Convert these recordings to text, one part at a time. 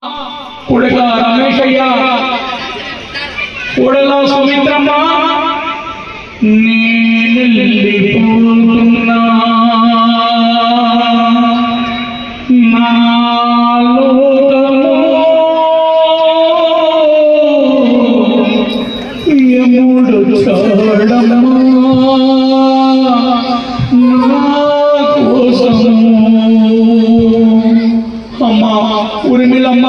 కొడుక రమేశయ్య కొడల సుమిత్రమ్మ నేనెళ్ళిపోతున్నా నాలోకము యముడు చాడమ్మా నా కోసము అమ్మా ఉరిమిలమ్మ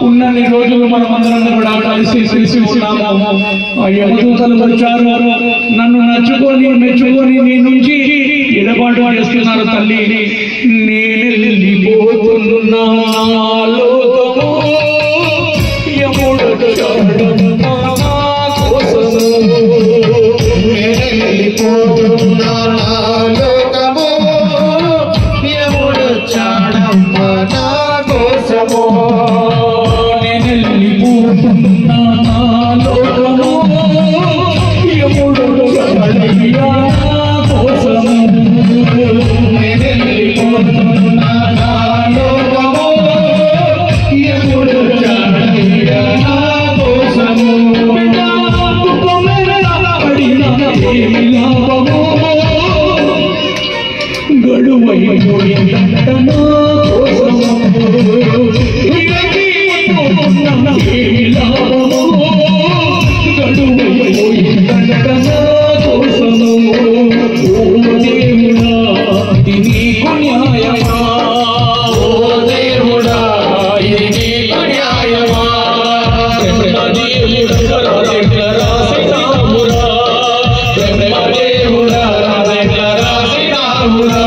ఉన్నన్ని రోజులు మనమందరం కూడా కలిసి ఉన్నాము. ఆ యమదూతలు వచ్చారు, నన్ను నచ్చుకొని మెచ్చుకొని నీ నుంచి ఎడబాటు చేస్తున్నారు తల్లి. నేనెళ్ళిపోతున్నా లోకము యముడు చాడమ్మా నా కోసము. నేనెళ్ళిపోతున్నా లోకము యముడు చాడమ్మా నా కోసము. నేనెళ్ళిపోతున్నా లోకము యముడు చాడయ్యా నా కోసము. నేనెళ్ళిపోతున్నా లోకము యముడు చాడయ్యా నా కోసము. గడువైపోయిందంట నా కోసము. గడువైపోయిందంట నా కోసము. ఓ దేవుడా ఇది నీకు న్యాయమా? ఓ దేవుడా ఇది నీకు న్యాయమా? బ్రహ్మదేవుడా రాసినామురా, బ్రహ్మదేవుడా రాసినామురా.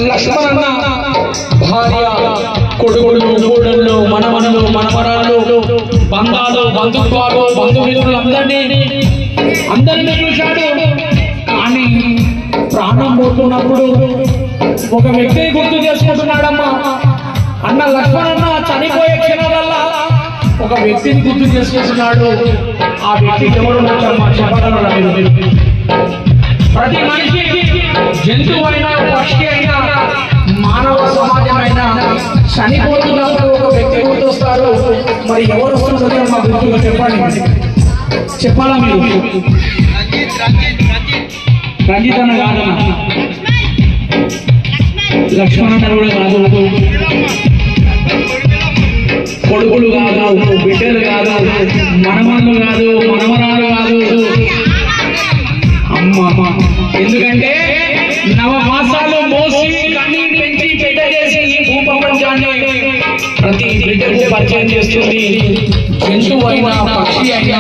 లక్ష్మణ భార్య, కొడుకులు, కోడళ్ళు, మనమనులు, మనమరాళ్ళు, బంధాలు, బంధుత్వాలు, బంధుమిత్రులు అందరినీ చూశాడు. కానీ ప్రాణం పోతున్నప్పుడు ఒక వ్యక్తిని గుర్తు చేసుకుంటున్నాడమ్మా. అన్న లక్ష్మణన్న చనిపోయే క్షణాలల్లా ఒక వ్యక్తిని గుర్తు చేసుకుంటున్నాడు. ఆ వ్యక్తి ఎవరు చెప్పగలరా మీరు? ప్రతి మనిషి, జంతువైనా, పక్షి అయినా, మానవ సమాజమైనా చనిపోతున్నప్పుడు ఒక వ్యక్తి గుర్తొస్తారు. మరి ఎవరు వస్తుందో మా గుర్తుగా చెప్పండి. చెప్పాలా మీరు? రంజిత్ అన్న కాదన్న, లక్ష్మణన్న కూడా కాదు, కొడుకులు కాదు, బిడ్డలు కాదు, మనమన్లు కాదు, మనమరాలు కాదు, అమ్మ. ఎందుకంటే నవమాసాలు మోసి కన్నీటి పెంచి బిడ్డ చేసి ఈ భూప్రపంచాన్ని ప్రతి బిడ్డకు పరిచయం చేస్తుంది. జంతువు అయినా, పక్షి అయినా,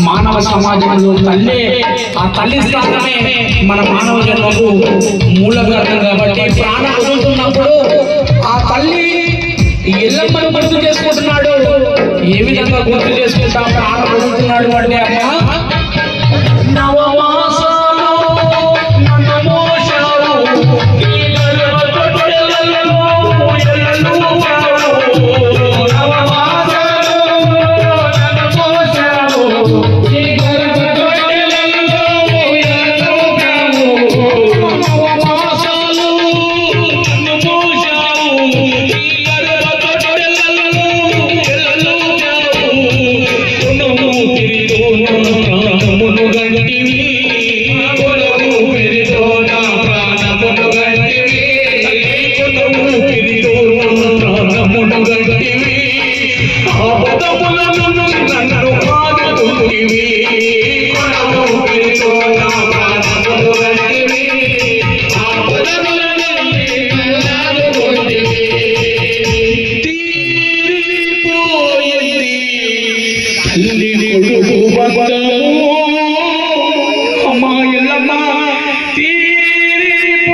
మానవ సమాజంలో తల్లే. ఆ తల్లి స్థానమే మన మానవ జన్మకు మూల కారణం. కాబట్టి ప్రాణం వదులుతున్నప్పుడు ఆ తల్లి ఎల్లమ్మను గుర్తు చేసుకుంటున్నాడు. ఏ విధంగా గుర్తు చేసుకుంటా ప్రాణం వదులుతున్నాడు అంటే అమ్మ, నవమాసాలు నన్ను మోసావు, ఈ గర్భతొట్టెలలో ఎల్లలుగావు. నవమాసాలు నన్ను మోసావు, ఈ గర్భతొట్టెలలో ఎల్లలుగావు. నవమాసాలు నన్ను మోసావు, ఈ గర్భతొట్టెలలో ఎల్లలుగావు. కొనుము తిరితో ప్రాణమును గంటివి, కొనుము తిరితో నా ప్రాణమును గంటివి, కొనుము తిరితో నా ప్రాణమును గంటివి. ఆపదములను నన్ను కాదుకుంటివి, కొనుము తిరితో నా ప్రాణమును గంటివి. ఆపదములను నన్ను కాదుకుంటివి. తీరిపోయింది తల్లి కొడుకు బంధము, అమ్మా ఎల్లమ్మ తీరిపోయింది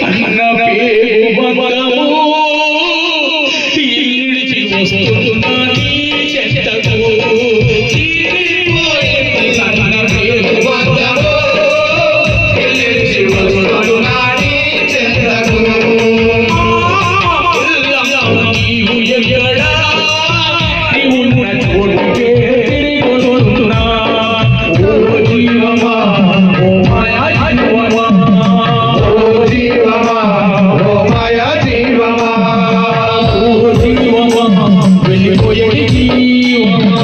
కన్న పేగు బంధము. ఇల్లిడిచి వస్తున్నా నీ వెళ్ళిపోయేటి జీవమా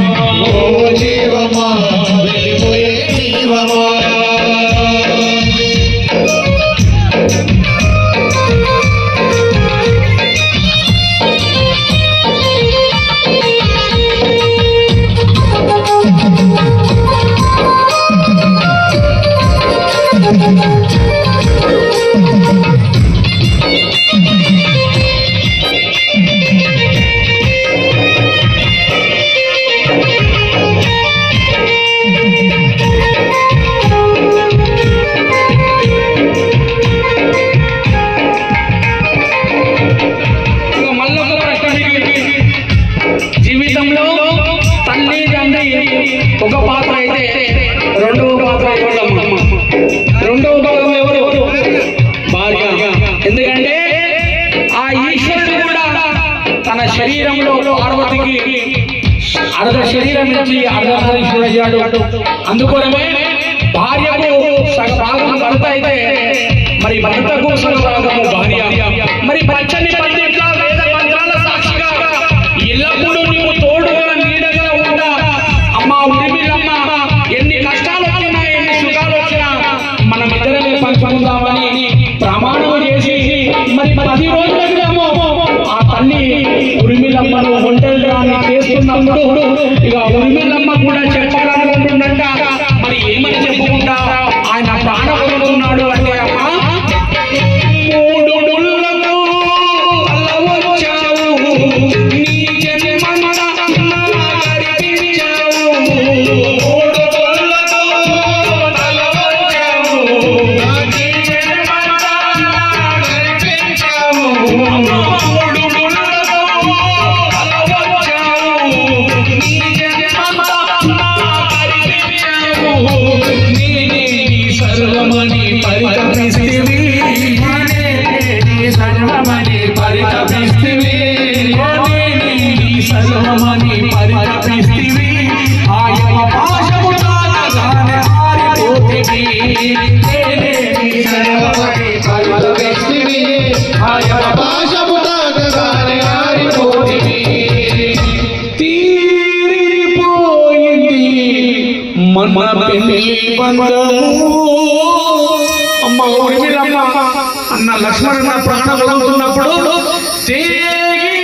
ఓ జీవమా వెళ్ళిపోయే జీవమా జీవితంలో తల్లి తండ్రి ఒక పాత్ర అయితే రెండవ పాత్ర ఎవరమ్మ? రెండవ భాగం ఎవరు? భార్య. ఎందుకంటే ఆ ఈశ్వరుడు కూడా తన శరీరంలో పార్వతికి అర్ధ శరీరం నుంచి అర్ధనారీశ్వరుడు అయ్యాడు. అందుకోసమే భార్యకు సగభాగం భర్త అయితే మరి భర్తకు సగభాగము భార్య. మరి పచ్చని పందిట్ల వేద మంత్రాల సాక్షిగా ఎల్లప్పుడూ నీవు తోడుగా నీడగా ఉంటా అమ్మా ఉరిమిలమ్మ. ఎన్ని కష్టాలు వచ్చినా ఎన్ని సుఖాలు వచ్చినా మనం ఇద్దరమే పంచుకుందామని ప్రమాణం చేసి మరి 10 రోజులకేమో ఆ తల్లి ఉరిమిలమ్మను ఒంటరిగాన్ని చేస్తున్నప్పుడు ఇక ఉరిమిలమ్మ కూడా చెప్పాలనుకుంటుందంట. మరి ఏమని చెప్పుకుంటా ఆయన ప్రాణం పొందుతున్నాడు అంటే అమ్మ 3 ముళ్ళతో అల్లవచ్చావు నీ జన్మంతా గడిపించావు. 3 ముళ్ళతో అల్లవచ్చావు నీ జన్మంతా గడిపించావు. 3 ముళ్ళతో అల్లవచ్చావు నీ జన్మంతా గడిపించావు. నేనే నీ సర్వమని పరితపిస్తివి సర్వమని పరితపిస్తివి నీ సర్వమని పరితపిస్తివి ఆయన పాశము తాగగానే ఆరిపోతివి. నీ సర్వమని పరితపిస్తివి ఆయన పాశము తాగగానే ఆరిపోతివి. తీరిపోయింది మన పెళ్లి బంధము. అమ్మ ఉరిమిలమ్మ అన్న లక్ష్మణ ప్రాణం వదులుతున్నప్పుడు తెగిపోయింది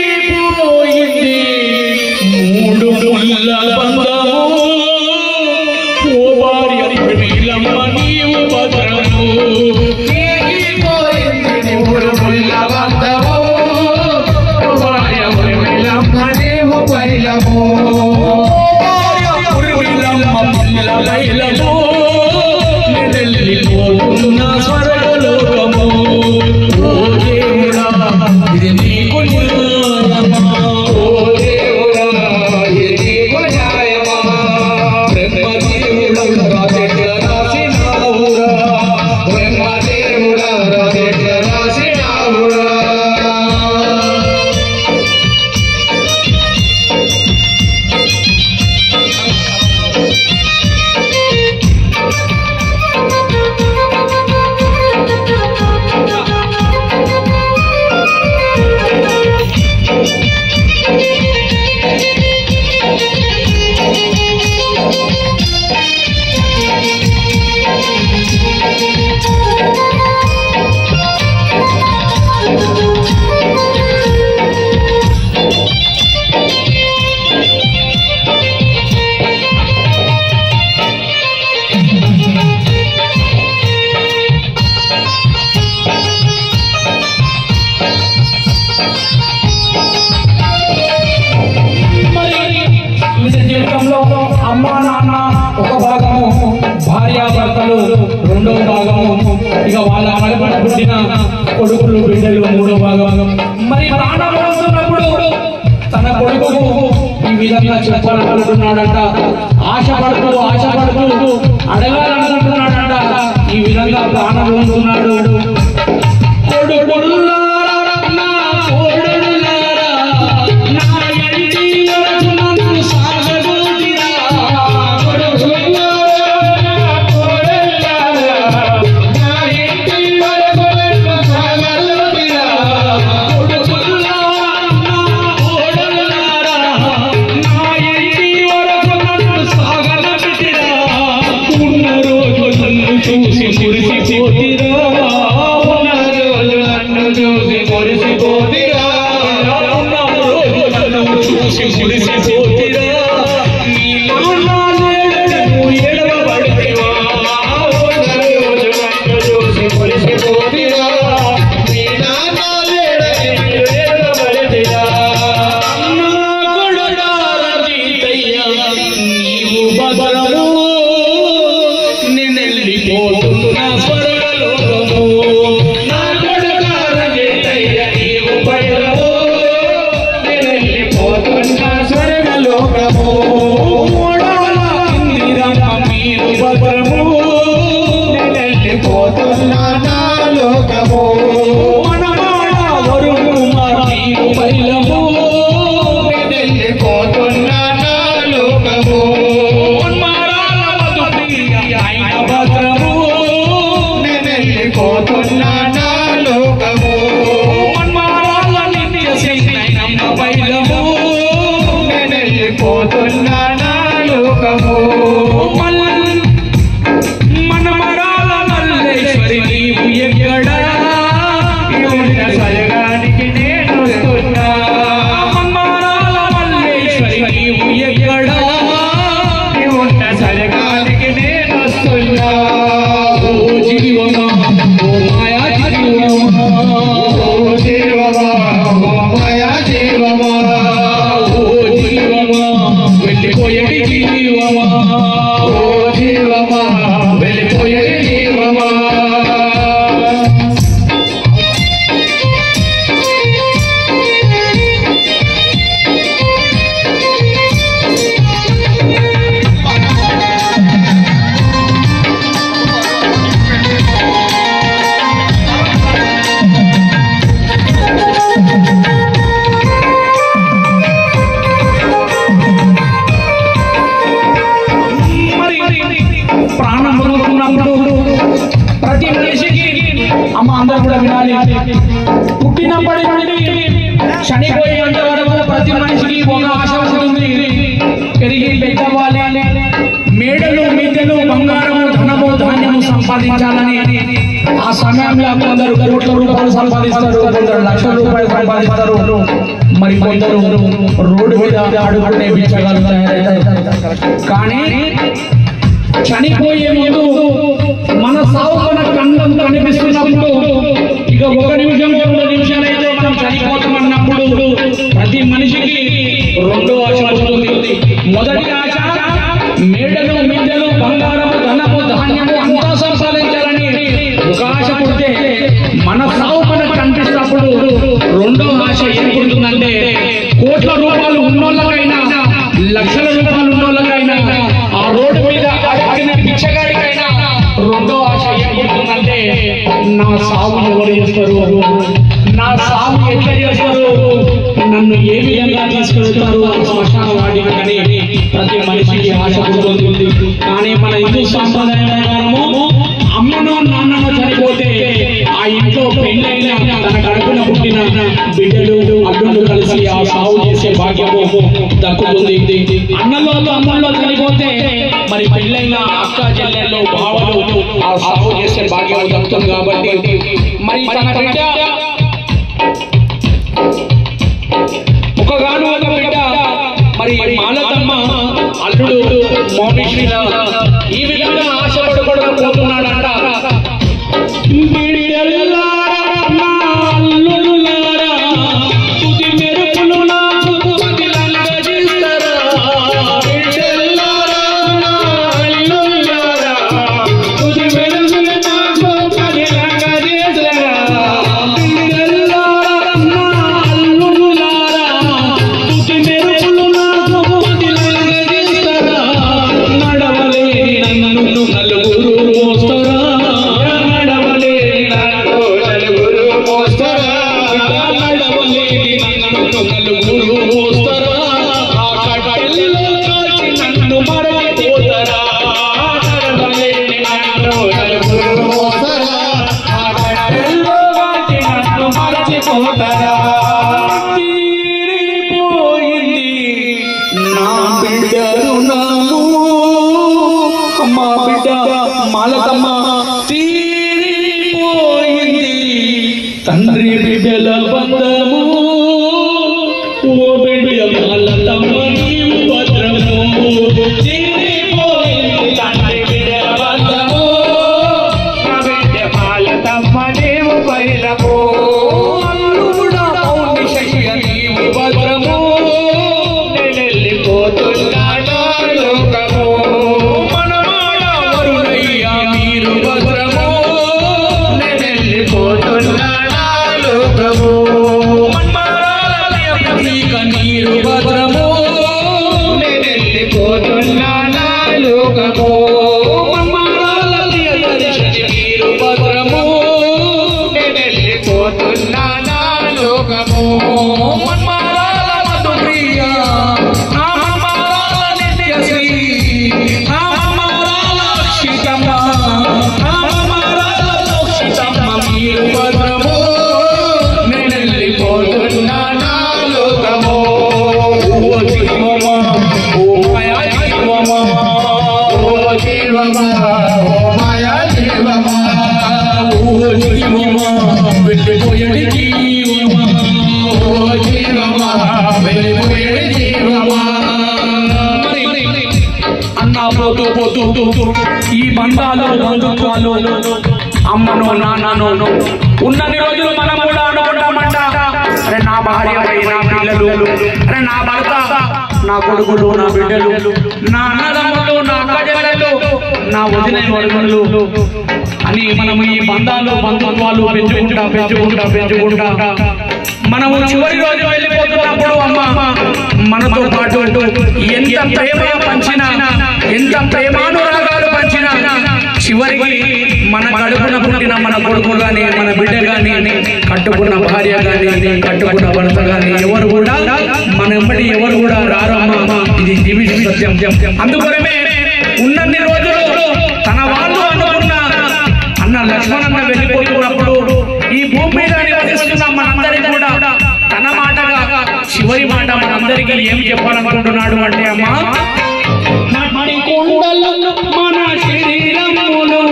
3 ముళ్ళ బంధము. ఓ భార్య ఉరిమిలమ్మ నీవు భద్రము. తెగిపోయింది 3 ముళ్ళ బంధము. భార్య ఉరిమిలమ్మ నీవు పరిలము. ఉరిమిలమ్మ పిల్లలైలము వెళ్ళిపోతున్న స్వర్గలోకము. ఓ దేవుడా ఇది నీకు న్యాయమా? ఓ దేవుడా ఇది నీకు న్యాయమా? బ్రహ్మదేవుడా రాజెట్ల రాసినావురా. బ్రహ్మదేవుడా రాజెట్ల రాసినావురా. జీవితంలో అమ్మా నాన్న ఒక భాగము, భార్యాభర్తలు రెండో భాగము, ఇక వాళ్ళ కడపడ పుట్టిన కొడుకులు బిడ్డలు మూడో భాగం. మరి ప్రాణం వస్తున్నప్పుడు తన కొడుకు ఈ విధంగా చెప్పాలనుకుంటున్నాడంట. ఆశపడుతూ అడగాలనుకుంటున్నాడంట. ఈ విధంగా ప్రాణం వస్తున్నాడు. సంపాదించాలని ఆ సమయంలో కొందరు కోట్ల రూపాయలు సంపాదిస్తారు, కొందరు లక్షల రూపాయలు సంపాదిస్తారు, మరి కొందరు రోడ్డు మీద అడుగునే బిచ్చగాళ్ళు తయారవుతారు. కానీ చనిపోయే ముందు మన సావు మన కన్నం కనిపిస్తున్నప్పుడు ఇక 1 నిమిషం 2 నిమిషాలు అయితే మనం చనిపోతామన్నప్పుడు ప్రతి మనిషికి 2 ఆశ వస్తుంది. మొదటి ఆశ మేడలు మిద్దెలు బంగారము ధనము ధాన్యము అంతా సంపాదించాలని ఒక ఆశ పుడితే మన సావు మనకు కనిపిస్తున్నప్పుడు 2వ ఆశ ఏం పుడుతుందంటే కోట్ల రూపాయలు ఉన్నోళ్ళకైనా లక్షల రూపాయలు ఉన్నోళ్ళకైనా ఆ రోడ్డు మీద అడిగిన భిక్షగాడికైనా 2వ ఆశ ఏం పుడుతుందంటే నా సాగు ఎవరు చేస్తారు, నా సాగు ఎట్లా చేస్తారు, నన్ను ఏ విధంగా తీసుకెళ్తారు శ్మశాన వాటికి అని ప్రతి మనిషికి ఆశ పుడుతుంది. కానీ మన హిందూ సాంప్రదాయం ప్రకారము అమ్మనో నాన్ననో చనిపోతే ఆ ఇంట్లో పెళ్ళైన తన కడుపున పుట్టిన బిడ్డలు అల్లుళ్ళు కలిసి ఆ సాగు చేసే భాగ్యము దక్కుతుంది. అన్నలో అమ్మల్లో చనిపోతే మరి పెళ్ళైన అక్క చెల్లెళ్ళు బావలు ఆ సాగు చేసే భాగ్యము దక్కుతుంది. కాబట్టి మరి తన బిడ్డ ఒకగాను ఒక బిడ్డ మరి మాలతమ్మ అల్లుడు మౌనిశ్రీల ఈ విధంగా ఆశపడకుండా పోతున్నాడంట. మాలతమ్మ తీరిపోయింది తండ్రి బిడ్డల బంధము, ఓ బిడ్డ మాలతమ్మ నీవు భద్రము. తీరిపోయింది తండ్రి బిడ్డల బంధము, నా బిడ్డ మాలతమ్మ నీవు బైరము. అల్లుడా మౌనిశ్రీ నీవు భద్రము, వెళ్ళిపోతున్నాడా లోకము. ఈ బంధాలు బంధుత్వాలు అమ్మను నాన్నను ఉన్నన్ని రోజులు మనం కూడా అనుకుంటామంట, అరే నా భార్య నా పిల్లలు, అరే నా భర్త, నా కొడుకులు, నా బిడ్డలు, నా అన్నదమ్ములు, నా అక్కజెల్లెలు, నా వదిన వరుణులు అని మనము ఈ బంధాలు బంధుత్వాలు పెంచుకుంటా మనము చివరి రోజు వెళ్ళిపోతున్నప్పుడు అమ్మ మనతో పాటు ఎంత ప్రేమ పంచినా, ఎంత ప్రేమానురాగాలు పంచినా చివరికి మన కడుపున పుట్టిన మన కొడుకు గాని, మన బిడ్డ గాని, కట్టుకున్న భార్య గాని, కట్టుకున్న భర్త గాని ఎవరు కూడా మన వెంబడి ఎవరు కూడా రారమ్మ. ఇది జీవిత సత్యం. అందుకోసమే ఉన్నన్ని రోజులు తన వాళ్ళు అనుకున్న అన్న లక్ష్మణన్న వెళ్ళిపోతున్నప్పుడు ఈ భూమి మీద నివసిస్తున్న మనందరికీ కూడా తన మాటగా చివరి మాట మనందరికీ ఏం చెప్పాలనుకుంటున్నాడు అంటే అమ్మా, మన శరీరములు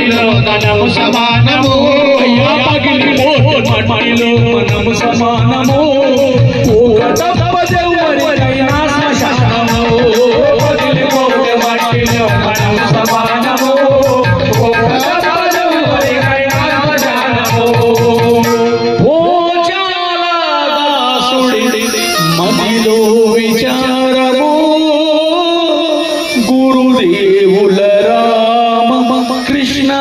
మట్టిలో మనము సమానము పగిలిపోతే మట్టిలో మనము సమానము తప్పదెవరికైనా శ్మశానము పగిలిపోతే మట్టిలో మనము సమానము తప్పదెవరికైనా శ్మశానము ఓ చాలదాసుడి మదిలో విచారము గురుదేవుల రామ కృష్ణ